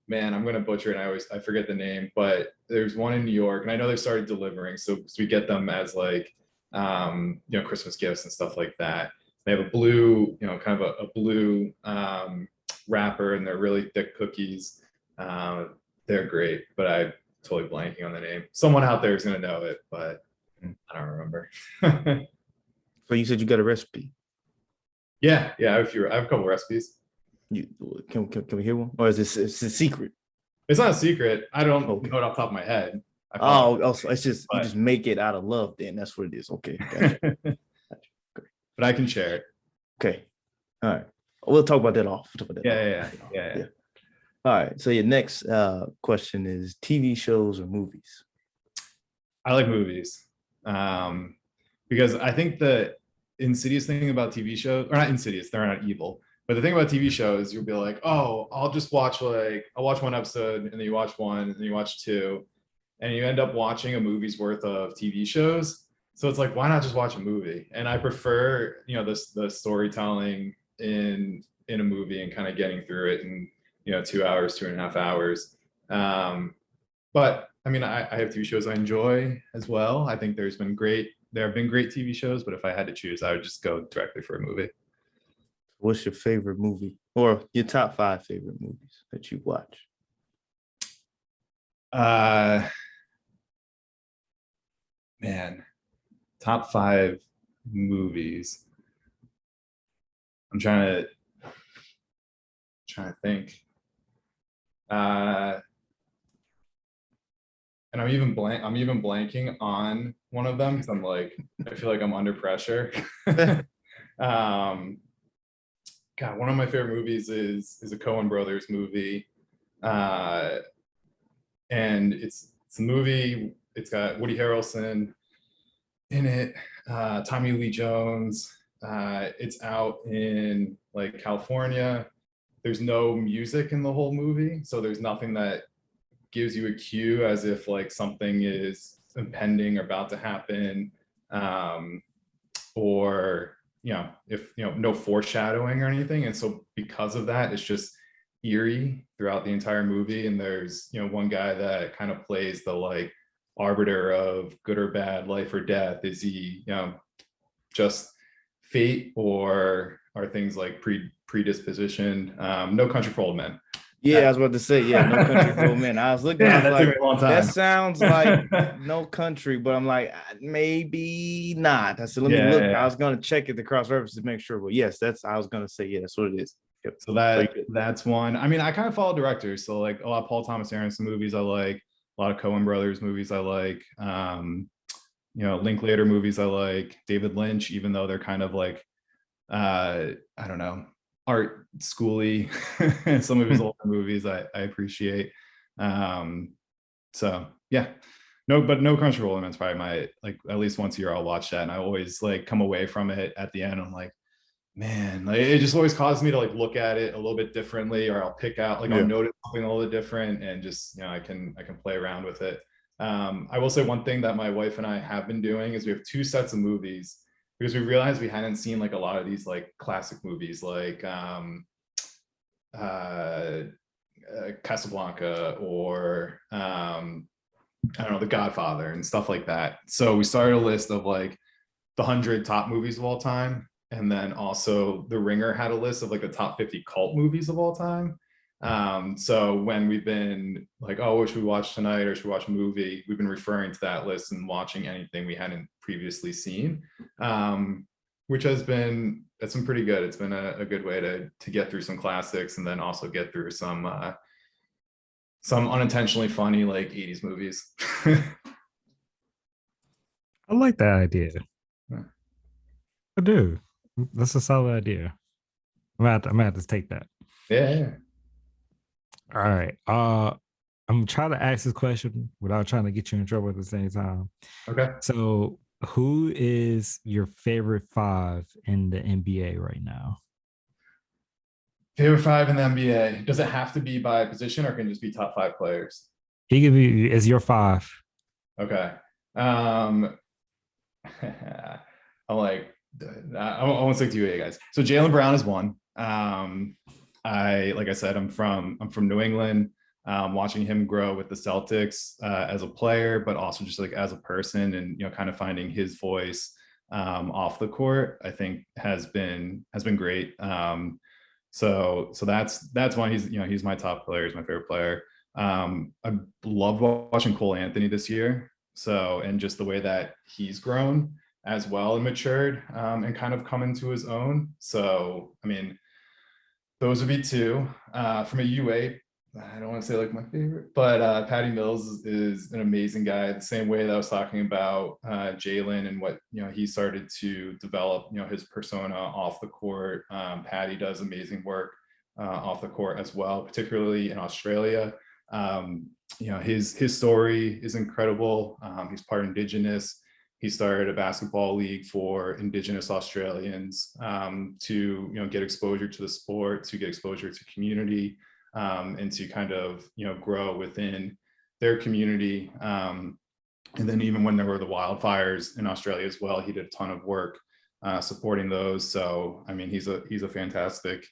man, I'm gonna butcher it. I forget the name, but there's one in New York, and I know they started delivering, so we get them as like Christmas gifts and stuff like that. They have a blue, kind of a blue wrapper, and they're really thick cookies. They're great, but I'm totally blanking on the name. Someone out there is gonna know it, but I don't remember. So you said you got a recipe? Yeah, I have a couple recipes. Can we hear one, or is this a secret? It's not a secret. I don't know it off the top of my head. So it's just you just make it out of love. Then that's what it is. Okay, gotcha. But I can share it. Okay, all right. We'll talk about that off. Yeah. All right. So your next question is TV shows or movies? I like movies, because I think the insidious thing about TV shows, or not insidious, they're not evil. But the thing about TV shows, you'll be like, oh, I'll watch one episode, and then you watch one, and then you watch two, and you end up watching a movie's worth of TV shows. So it's like, why not just watch a movie? And I prefer, the storytelling in a movie and kind of getting through it in 2 hours, 2.5 hours. But I mean, I have TV shows I enjoy as well. I think there have been great TV shows, but if I had to choose, I would just go directly for a movie. What's your favorite movie, or your top 5 favorite movies that you watch? Man, top 5 movies. I'm trying to think. And I'm even blanking on one of them because I feel like I'm under pressure. God, one of my favorite movies is a Coen Brothers movie, and it's a movie. It's got Woody Harrelson in it, Tommy Lee Jones. It's out in like California. There's no music in the whole movie, so there's nothing that gives you a cue as if like something is impending or about to happen, or if no foreshadowing or anything. And so because of that, it's just eerie throughout the entire movie. And there's one guy that kind of plays the like arbiter of good or bad, life or death? Is he, just fate, or are things like predisposition? No Country for Old Men. Yeah, I was about to say, No Country for Old Men. I was looking, I was that like, took me a long time. that sounds like No Country, but I'm like, maybe not. I said, let me look. I was gonna check it, the cross reference, to make sure. But yes, I was gonna say, that's what it is. Yep. So that's one. I mean, I kind of follow directors. So like a lot of Paul Thomas Anderson movies I like, a lot of Coen Brothers movies I like, Linklater movies I like, David Lynch, even though they're kind of like, I don't know, art schooly. Some of his older movies I appreciate. So yeah. No Country for Old Men's probably my, like, at least once a year I'll watch that, and I always like come away from it at the end, I'm like, man, like it just always causes me to like look at it a little bit differently, or I'll pick out, like, I'll notice something a little bit different, and just, I can play around with it. I will say one thing that my wife and I have been doing is we have 2 sets of movies, because we realized we hadn't seen like a lot of these like classic movies, like Casablanca, or I don't know, The Godfather and stuff like that. So we started a list of like the 100 top movies of all time. And then also The Ringer had a list of like the top 50 cult movies of all time. So when we've been like, oh, what should we watch tonight, or should we watch a movie, we've been referring to that list and watching anything we hadn't previously seen, which that's been pretty good. It's been a good way to get through some classics, and then also get through some unintentionally funny like 80s movies. I like that idea. I do. That's a solid idea. I'm gonna have to take that. Yeah. All right. I'm trying to ask this question without trying to get you in trouble at the same time. Okay. So, who is your favorite 5 in the NBA right now? Favorite 5 in the NBA. Does it have to be by position, or can it just be top 5 players? He can be is your 5. Okay. I'm like, I won't stick to you guys. So Jaylen Brown is one. Like I said, I'm from New England. Watching him grow with the Celtics as a player, but also just like as a person, and kind of finding his voice off the court, I think has been great. So that's one. He's my top player. He's my favorite player. I loved watching Cole Anthony this year. So, and just the way that he's grown as well and matured, and kind of come into his own. So, I mean, those would be 2. From a UA, I don't want to say like my favorite, but Patty Mills is an amazing guy. The same way that I was talking about Jaylen and what he started to develop his persona off the court. Patty does amazing work off the court as well, particularly in Australia. His story is incredible. He's part Indigenous. He started a basketball league for Indigenous Australians to get exposure to the sport, to get exposure to community, and to kind of grow within their community. And then even when there were the wildfires in Australia as well, he did a ton of work supporting those. So I mean, he's a fantastic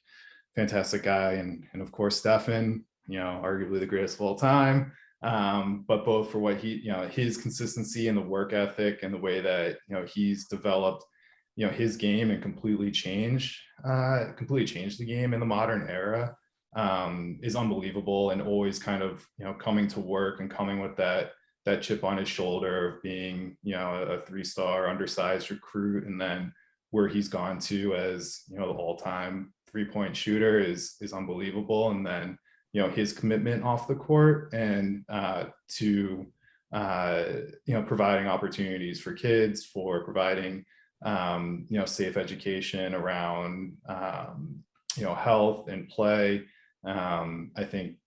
guy, and of course Stephen, arguably the greatest of all time. But both for what his consistency and the work ethic and the way that he's developed his game and completely changed the game in the modern era is unbelievable, and always kind of coming to work and coming with that chip on his shoulder of being a 3-star undersized recruit, and then where he's gone to as the all-time 3-point shooter is unbelievable. And then his commitment off the court and to providing opportunities for kids, for providing safe education around health and play. I think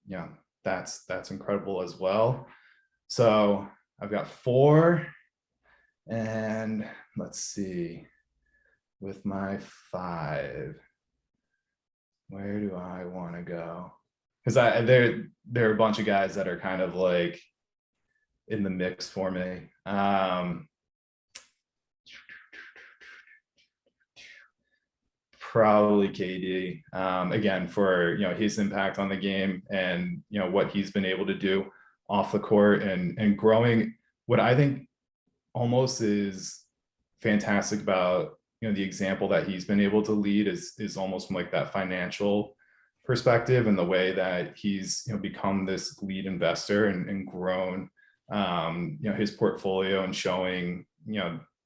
that's incredible as well. So I've got 4, and let's see, with my 5, where do I want to go? Because there are a bunch of guys that are kind of like in the mix for me. Probably KD, again, for his impact on the game, and what he's been able to do off the court, and growing what I think almost is fantastic about, the example that he's been able to lead is almost from like that financial perspective, and the way that he's become this lead investor and grown his portfolio, and showing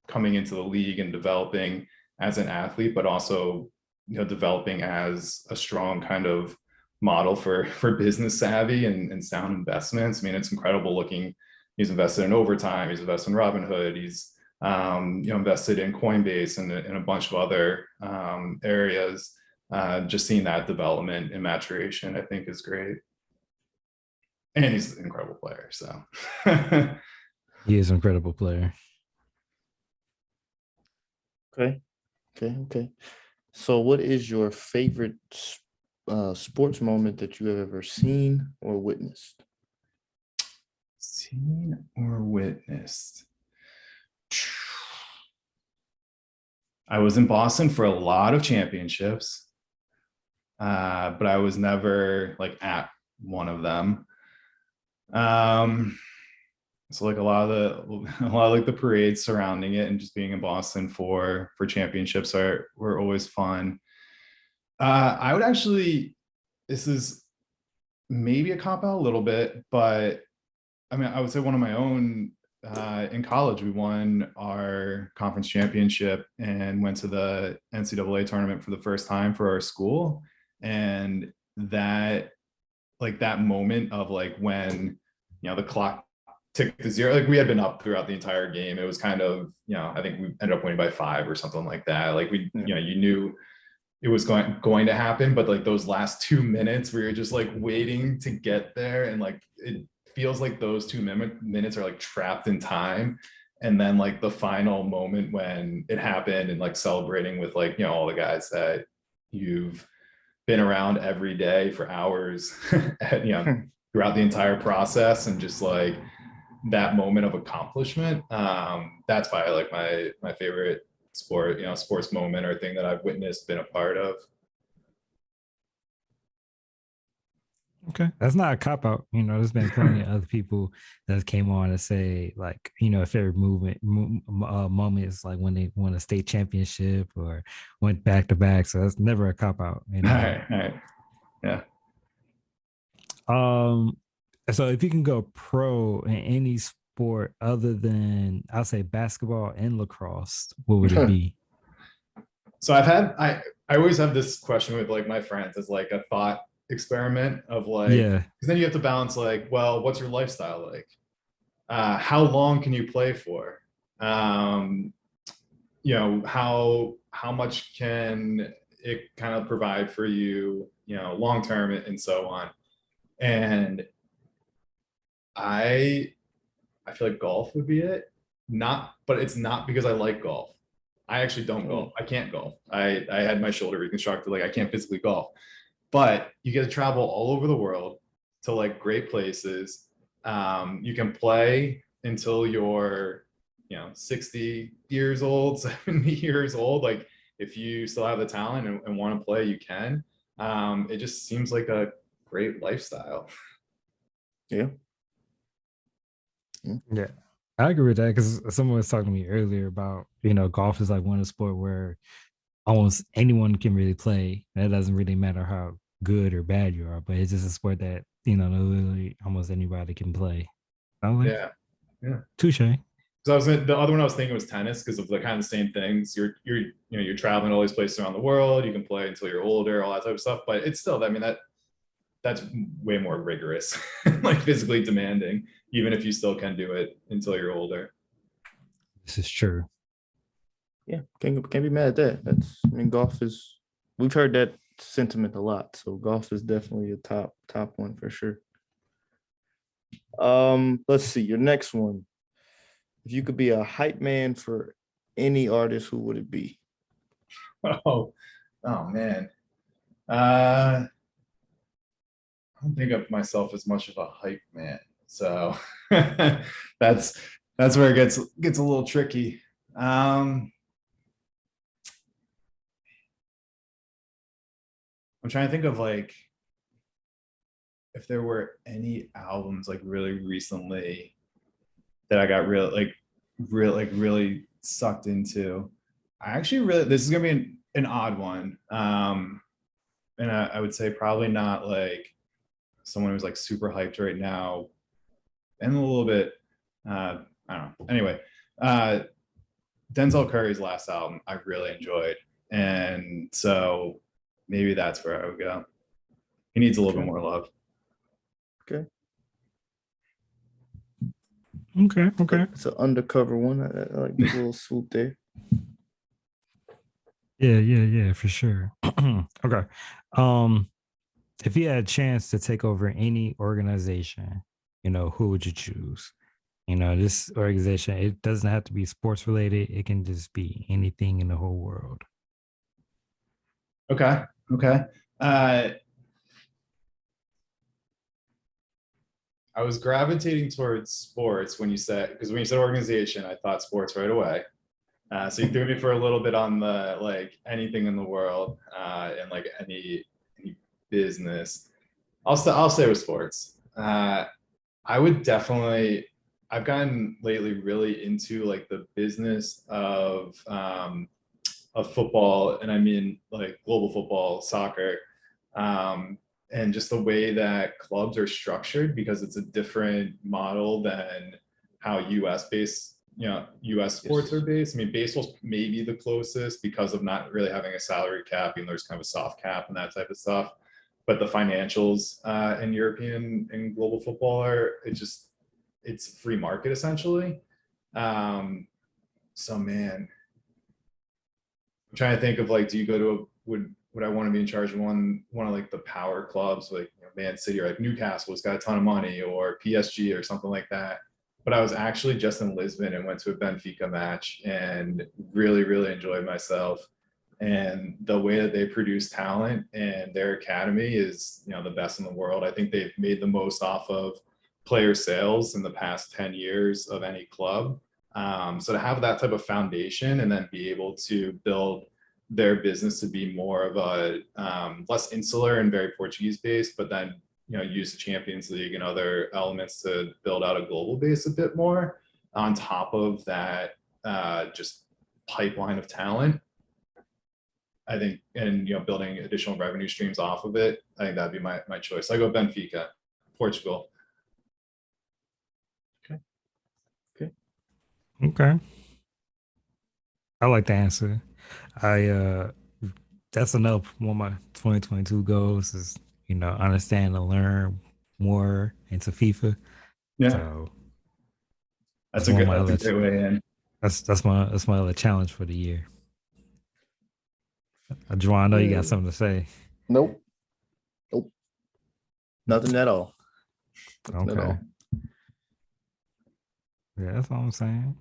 coming into the league and developing as an athlete, but also developing as a strong kind of model for business savvy and sound investments. I mean, it's incredible looking. He's invested in Overtime, he's invested in Robinhood, he's invested in Coinbase and a bunch of other areas. Just seeing that development and maturation, I think, is great. And he's an incredible player. So he is an incredible player. Okay. So what is your favorite sports moment that you have ever seen or witnessed? Seen or witnessed? I was in Boston for a lot of championships, but I was never like at one of them. So like a lot of like the parades surrounding it, and just being in Boston for championships were always fun. I would actually, this is maybe a cop out a little bit, but I mean, I would say one of my own. In college, we won our conference championship and went to the NCAA tournament for the first time for our school. And that moment of like when, the clock ticked to zero, like we had been up throughout the entire game. It was kind of, I think we ended up winning by 5 or something like that. Like we, you knew it was going to happen, but like those last 2 minutes where you're just like waiting to get there, and like it feels like those 2 minutes are like trapped in time. And then like the final moment when it happened, and like celebrating with like, all the guys that you've been around every day for hours, throughout the entire process, and just like that moment of accomplishment. That's probably like my favorite sports moment or thing that I've witnessed, been a part of. Okay, that's not a cop out. There's been plenty of other people that came on to say like, a favorite moment is like when they won a state championship or went back to back. So that's never a cop out. All right, yeah. So if you can go pro in any sport other than, I'll say, basketball and lacrosse, what would it be? So I always have this question with like my friends as like a thought experiment of like, because then you have to balance like, well, what's your lifestyle like? How long can you play for? How much can it kind of provide for you, long term, and so on. And I feel like golf would be it. But it's not because I like golf. I actually don't golf. I can't golf. I had my shoulder reconstructed. Like I can't physically golf. But you get to travel all over the world to like great places. You can play until you're, 60 years old, 70 years old. Like if you still have the talent and want to play, you can. It just seems like a great lifestyle. Yeah. I agree with that, because someone was talking to me earlier about, golf is like one of the sport where almost anyone can really play. That doesn't really matter how good or bad you are, but it's just a sport that literally almost anybody can play. Like, yeah. Touche. So the other one I was thinking was tennis, because of the kind of same things. You're traveling all these places around the world. You can play until you're older, all that type of stuff. But it's still, I mean, that's way more rigorous, like physically demanding, even if you still can do it until you're older. This is true. Yeah, can't be mad at that. Golf is, we've heard that sentiment a lot. So golf is definitely a top one for sure. Let's see, your next one. If you could be a hype man for any artist, who would it be? Oh man. I don't think of myself as much of a hype man. So that's where it gets a little tricky. I'm trying to think of like if there were any albums like really recently that I got really sucked into. I actually this is gonna be an odd one. And I would say probably not like someone who's like super hyped right now, and a little bit, I don't know. Anyway, Denzel Curry's last album I really enjoyed, and so maybe that's where I would go. He needs a little bit more love. Okay. Okay. It's an undercover one. I like the little swoop there. Yeah, for sure. Okay. If you had a chance to take over any organization, who would you choose? This organization, it doesn't have to be sports related. It can just be anything in the whole world. Okay. I was gravitating towards sports when you said organization, I thought sports right away. So you threw me for a little bit on the like anything in the world, and like any business. I'll stay with sports. I would definitely. I've gotten lately really into like the business of football, and I mean like global football, soccer, and just the way that clubs are structured, because it's a different model than how US based, US sports are based. I mean, baseball's maybe the closest because of not really having a salary cap, and there's kind of a soft cap and that type of stuff. But the financials in European and global football it's free market essentially. So man, I'm trying to think of like, do you go to would I want to be in charge of one of like the power clubs, like Man City or like Newcastle's got a ton of money, or PSG or something like that. But I was actually just in Lisbon and went to a Benfica match and really enjoyed myself. And the way that they produce talent and their academy is, the best in the world. I think they've made the most off of player sales in the past 10 years of any club. So to have that type of foundation and then be able to build their business to be more of a less insular and very Portuguese based, but then use the Champions League and other elements to build out a global base a bit more on top of that, just pipeline of talent. I think, and building additional revenue streams off of it, I think that'd be my choice. I go Benfica, Portugal. Okay. I like the answer. That's another one of my 2022 goals is, understand and learn more into FIFA. Yeah. So that's a great way in. That's my other challenge for the year. Juwan, I know you got something to say. Nope. Nothing at all. Okay. Yeah, that's all I'm saying.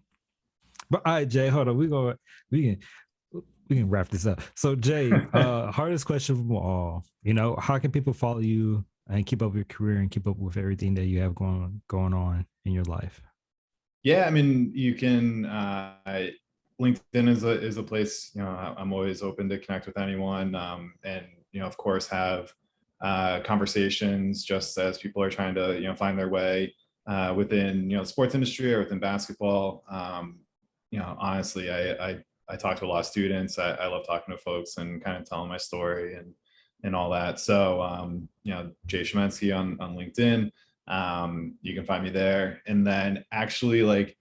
But all right, Jay, hold on. We can wrap this up. So Jay, hardest question from all, how can people follow you and keep up your career and keep up with everything that you have going on in your life? Yeah, I mean, you can LinkedIn is a place, I'm always open to connect with anyone, and of course have conversations just as people are trying to find their way within the sports industry or within basketball. Honestly, I talk to a lot of students. I love talking to folks and kind of telling my story and all that. So Jay Shemenski on LinkedIn. You can find me there. And then actually, like,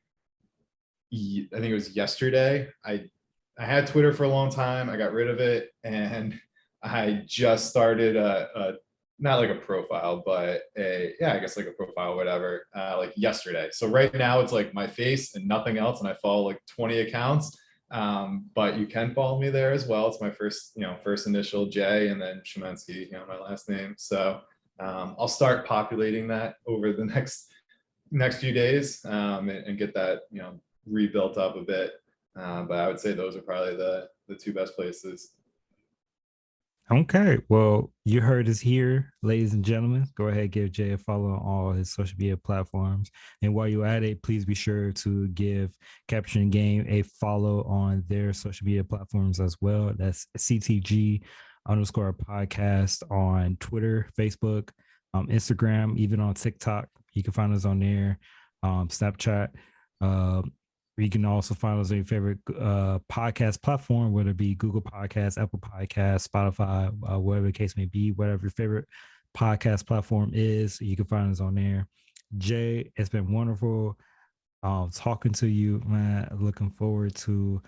I think it was yesterday, I had Twitter for a long time. I got rid of it, and I just started a not like a profile, but I guess like a profile, whatever, like yesterday. So right now it's like my face and nothing else, and I follow like 20 accounts. But you can follow me there as well. It's my first initial J, and then Shemenski, my last name. So I'll start populating that over the next few days, and get that rebuilt up a bit. But I would say those are probably the two best places. Okay, well, you heard us here, ladies and gentlemen. Go ahead, give Jay a follow on all his social media platforms. And while you're at it, please be sure to give Capturing Game a follow on their social media platforms as well. That's CTG_podcast on Twitter, Facebook, Instagram, even on TikTok. You can find us on there, Snapchat. Uh, you can also find us on your favorite podcast platform, whether it be Google Podcasts, Apple Podcasts, Spotify, whatever the case may be, whatever your favorite podcast platform is, you can find us on there. Jay, it's been wonderful talking to you, man. Looking forward to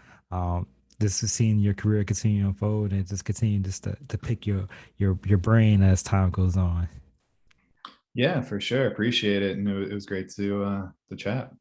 this is seeing your career continue to unfold and just continue just to pick your brain as time goes on. Yeah, for sure. Appreciate it. And it was great to chat.